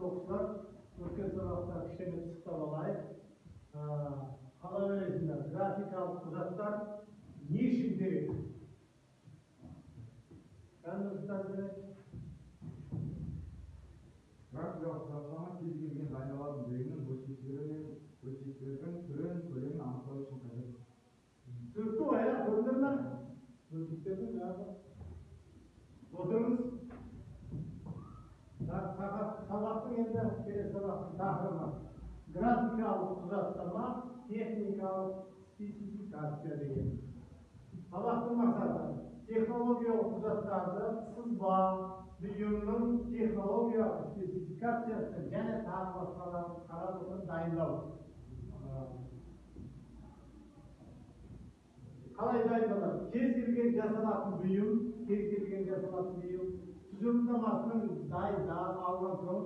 оқушылар өткен сабақта кішкене пысықтап алайық. Қала бересіңдер, графикалық құжаттар не үшін керек? Графикалық құжаттама кез келген айналатын жүйенің бөлшектері мен бөлшектердің түрін, көлемін анықтау үшін қажет. Түсінікті ғой, көрдіңдер ме? Бөлшектердің жаңағы отырыңыз. Сабақтың енді келесі сабақтың тақырыбы графикалық құжаттама, техникалық спецификация деген. Сабақтың мақсаты технологиялық құжаттарды сызба, бұйымның технологиялық спецификациясы және тағы басқаларын қарап отырып дайындау. Қалай дайындалады? Кез келген жасалатын бұйым, тұжырымдамасының дайындап алған соң,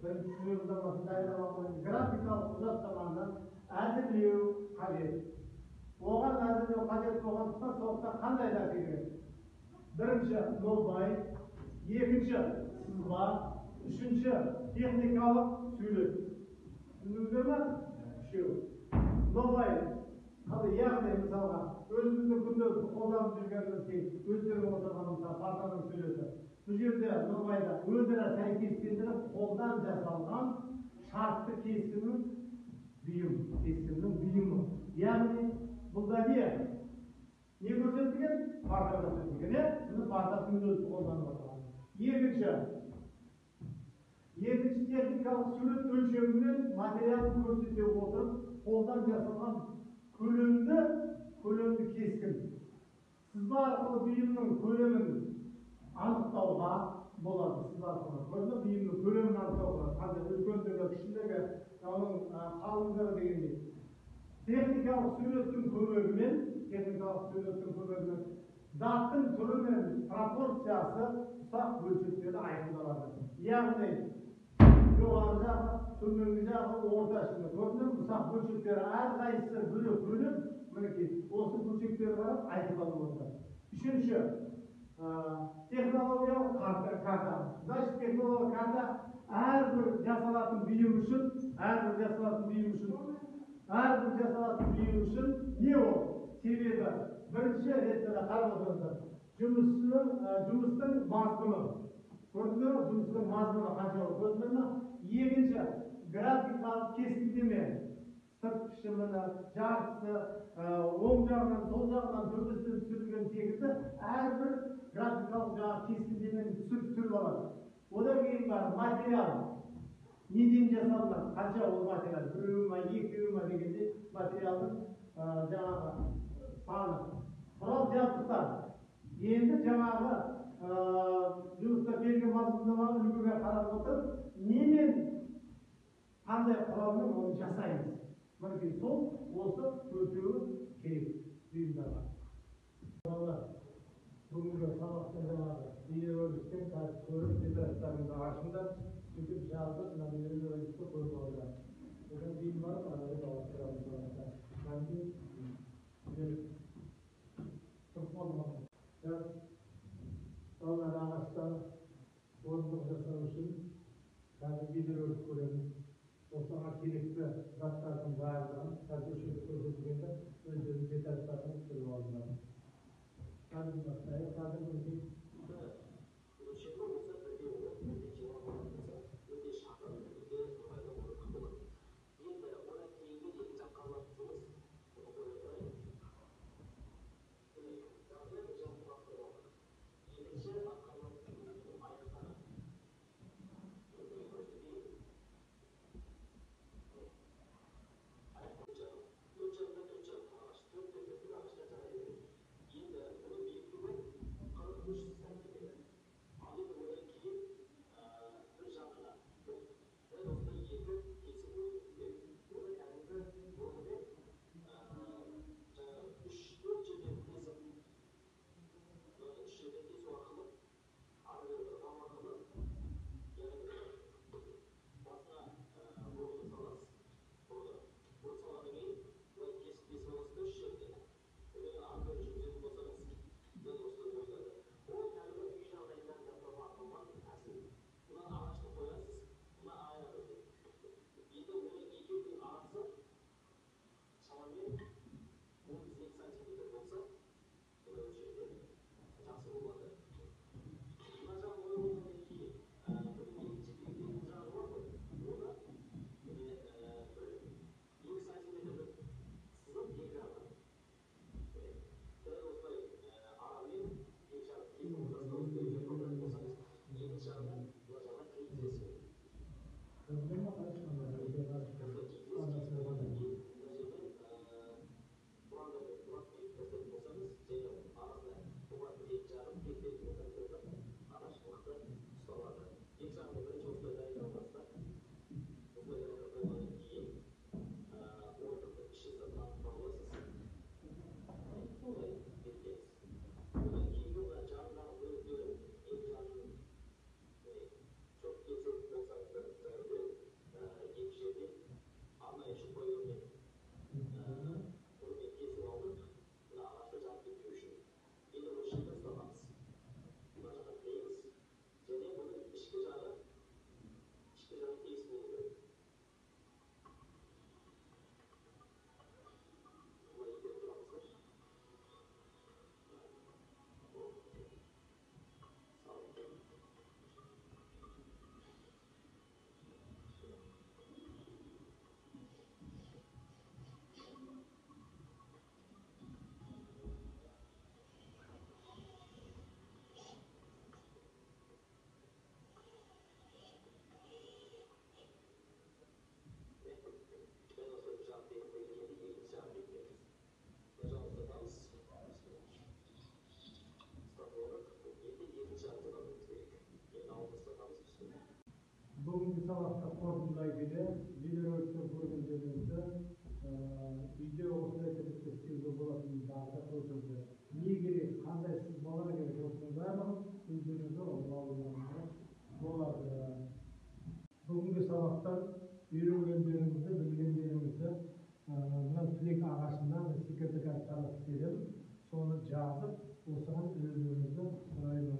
бірінші тұжырымдамасын дайындап алған графикалық құжаттаманы әзірлеу қажет. Оған әзірлеу қажет болғандықтан соғыста қандай нәрсе керек? Бірінші нобай, екінші сызба, үшінші техникалық сурет. Түсіндіңіздер ме? Үшеу. Нобай. Яғни мысалға өзіміздің күнделікті қолданып жүргеніміз өздерің отырған мысалы партаның суреті. Бұл жерде нобайда өзара сәйкестендіріп қолдан жасалған шартты кескіннің бұйымы. Яғни бұлда не көрсетілген? Парта көрсетілген, Бұны парта күнделікті қолданып отырған. Екінші техникалық сурет өлшемімен материалын көрсете отырып қолдан жасалған көлемді кескін. Сызба арқылы бұйымның көлемін анықтауға болады. Сызба арқылы бұйымның көлемін анықтауға, қазір үлкендігі, кішілігі, оның қалыңдығы дегендей. Техникалық суреттің көмегімен заттың түрі мен пропорциясы ұсақ бөлшектері айқындалады. Яғни жоғары жағы, төменгі жағы, орта шыны. Көрдіңіз, ұсақ бөлшектері әрқайсысы бөлек, мінекей, осы бөлшектері қарап айқындалып отыр. Үшінші, технологиялық карта. Значит, технологиялық карта әрбір жасалатын бұйым үшін не ол? Себебі бірінші ретте қарап отырыңыздар. Жұмыстың мазмұны. Көрдіңіздер ме? Жұмыстың мазмұны қанша ол? Көрдіңіздер ме? Екінші, графикалық кескіндеме. Сырт пішіміні, жартысы, оң жағынан, сол жағынан төбесінен түсірілген секілді әрбір графикалық кескіндеменің түсіріп алады. Одан кейін бар материал. Неден жасалынады? Қанша ол материал? Біреуі ма, екеуі ма дегенде материалдың жаңағы саны. Құрал жабдықтар. Енді жаңағы жұмыста берген мазмұндаманы үлгіге қарап отырып, немен қандай құралмен оны жасаймыз? Мінекей сол осы төртеуі керек бұйымдарға. Бүгінгі сабақтың жаңағы бейнероликтен көріп тетрадьтарыңды ашыңдар, сөйтіп жазып, мына бейнероликті көріп алыңдар. Одан кейін барып арада таластырамыз. Балалар ағаштан орындық жасау үшін қазір бейнеролик көреміз. Осыған керекті заттардың барлығын қазір өшіріп көрсетілгенде өздерінің тетрадьтарын түсіріп алыңдар. Қазір Проблема karışmıyor. Öyle karışmıyor. Anlasına bakın. Bugünkü sabahta qurultayda videoda ko'rganlarimizda uyda o'qishda ketishga bo'ladigan da'vat o'tildi. Nega qanday siz bolalarga o'qishni baribir o'zingizga olganlar bo'ladi. Bugünkü sabahta yürüyenlerimizde, bilgenlerimizde bundan Tilek ağaçından sekreter tarafı dedim. Sonra cazip, o zaman özümüzde sorayım.